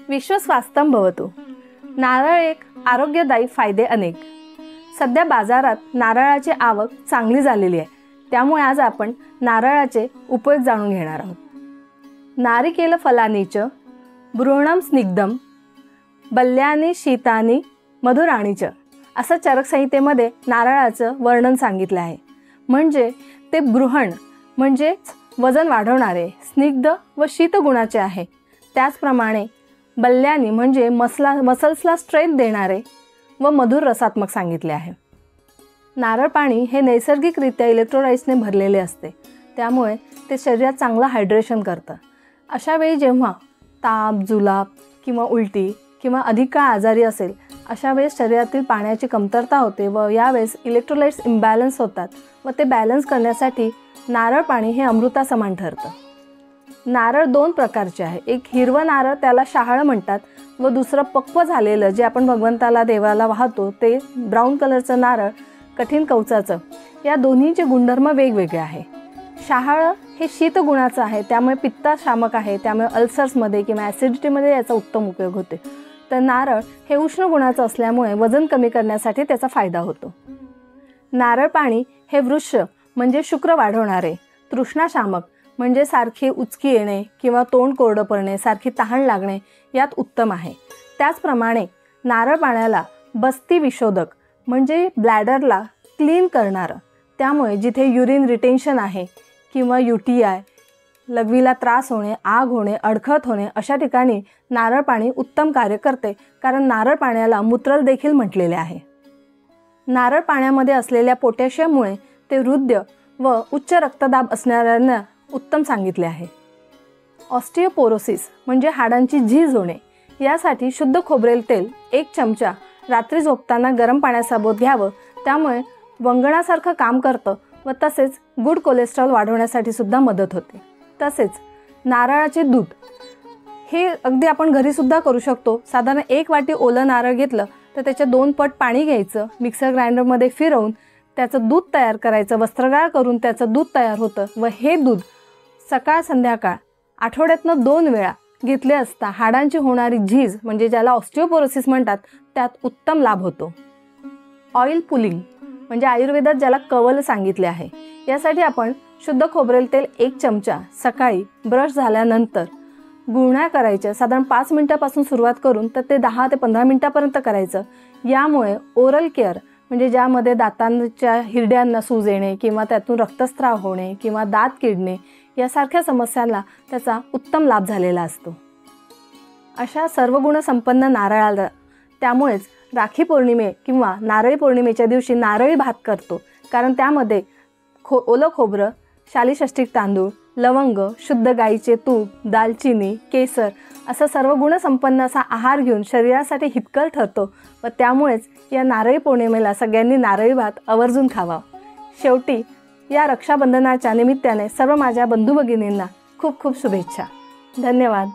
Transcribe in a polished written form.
विश्व स्वास्थ्यं भवतु। नारळ एक आरोग्यदायी फायदे अनेक। सध्या बाजारात नारळाची आवक चांगली झालेली आहे, त्यामुळे आज आपण नारळाचे उपयोग जाणून घेणार आहोत। नारिकेल फलानि च बृहणं स्निग्धं बल्यानि शीतानि मधुराणि च असं चरक संहितेमध्ये नारळाचं वर्णन सांगितलं आहे। म्हणजे ते बृहण म्हणजे वजन वाढवणारे, स्निग्ध व शीत गुणाचे आहे। त्याचप्रमाणे बल्यानी म्हणजे मसल्सला स्ट्रेंथ देणारे व मधुर रसात्मक सांगितले आहे। नारळ पाणी हे नैसर्गिकरित्या इलेक्ट्रोलाइट्सने भरलेले असते, त्यामुळे ते शरीरात चांगलं हायड्रेशन करतं। अशा वेळी जेव्हा ताप, जुलाब किंवा उलटी किंवा अधिक काळ आजारी असेल, अशा वेळेस शरीरातील पाण्याची कमतरता होते व यावेळेस इलेक्ट्रोलाइट्स इम्बॅलन्स होतात व ते बॅलन्स करण्यासाठी नारळ पाणी हे अमृतासमान ठरतं। नारळ दोन प्रकारचे आहे। एक हिरवं नारळ, त्याला शहाळं म्हणतात, व दुसरं पक्व झालेलं जे आपण भगवंताला देवाला वाहतो ते ब्राऊन कलरचं नारळ, कठीण कवचाचं। या दोन्हीचे गुणधर्म वेगवेगळे आहे। शहाळं हे शीत गुणाचं आहे, त्यामुळे पित्तशामक आहे, त्यामुळे अल्सर्समध्ये किंवा ॲसिडिटीमध्ये याचा उत्तम उपयोग होतो। तर नारळ हे उष्ण गुणाचं असल्यामुळे वजन कमी करण्यासाठी त्याचा फायदा होतो। नारळ पाणी हे वृक्ष म्हणजे शुक्र वाढवणारे, तृष्णाशामक म्हणजे सारखी उचकी येणे किंवा तोंड कोरडं पडणे, सारखी तहान लागणे यात उत्तम आहे। त्याचप्रमाणे नारळ पाण्याला बस्ती विशोधक म्हणजे ब्लॅडरला क्लीन करणारं, त्यामुळे जिथे युरिन रिटेन्शन आहे किंवा UTI, लघवीला त्रास होणे, आग होणे, अडखळत होणे अशा ठिकाणी नारळ पाणी उत्तम कार्य करते, कारण नारळ पाण्याला मूत्रल देखील म्हटलेले आहे। नारळ पाण्यामध्ये असलेल्या पोटॅशियममुळे ते हृदय व उच्च रक्तदाब असणाऱ्यांना उत्तम सांगितले आहे। ऑस्टिओपोरोसिस म्हणजे हाडांची झीज होणे, यासाठी शुद्ध खोबरेल तेल 1 चमचा रात्री झोपताना गरम पाण्यासोबत घ्यावं, त्यामुळे वंगणासारखं काम करतं व तसेच गुड कोलेस्ट्रॉल वाढवण्यासाठी सुद्धा मदत होते। तसेच नारळाचे दूध हे अगदी आपण घरी सुद्धा करू शकतो। साधारण 1 वाटी ओलं नारळ घेतलं तर त्याचे 2 पट पाणी घ्यायचं, मिक्सर ग्राइंडरमध्ये फिरवून त्याचं दूध तयार करायचं, वस्त्रगाळ करून त्याचं दूध तयार होतं व हे दूध सकाळ संध्याकाळ आठवड्यातनं 2 वेळा घेतले असता हाडांची होणारी झीज म्हणजे ज्याला ऑस्टिओपोरोसिस म्हणतात त्यात उत्तम लाभ होतो। ऑइल पुलिंग म्हणजे आयुर्वेदात ज्याला कवल सांगितले आहे, यासाठी आपण शुद्ध खोबरेल तेल 1 चमचा सकाळी ब्रश झाल्यानंतर गुळण्या करायच्या, साधारण 5 मिनिटापासून सुरुवात करून तर ते 10 ते 15 मिनिटापर्यंत करायचं। यामुळे ओरल केअर म्हणजे ज्यामध्ये दातांच्या हिरड्यांना सूज येणे किंवा त्यातून रक्तस्राव होणे किंवा दात किडणे यासारख्या समस्यांना त्याचा उत्तम लाभ झालेला असतो। अशा सर्व गुणसंपन्न नारळाला त्यामुळेच राखी पौर्णिमे किंवा नारळी पौर्णिमेच्या दिवशी नारळी भात करतो, कारण त्यामध्ये ओलं खोबरं, शालीषष्ठिक तांदूळ, लवंग, शुद्ध गाईचे तूप, दालचिनी, केसर असा सर्व गुणसंपन्न असा आहार घेऊन शरीरासाठी हितकर ठरतो व त्यामुळेच या नारळी पौर्णिमेला सगळ्यांनी नारळी भात आवर्जून खावा। शेवटी या रक्षाबंधनाच्या निमित्ताने सर्व माझ्या बंधू भगिनींना खूप खूप शुभेच्छा। धन्यवाद।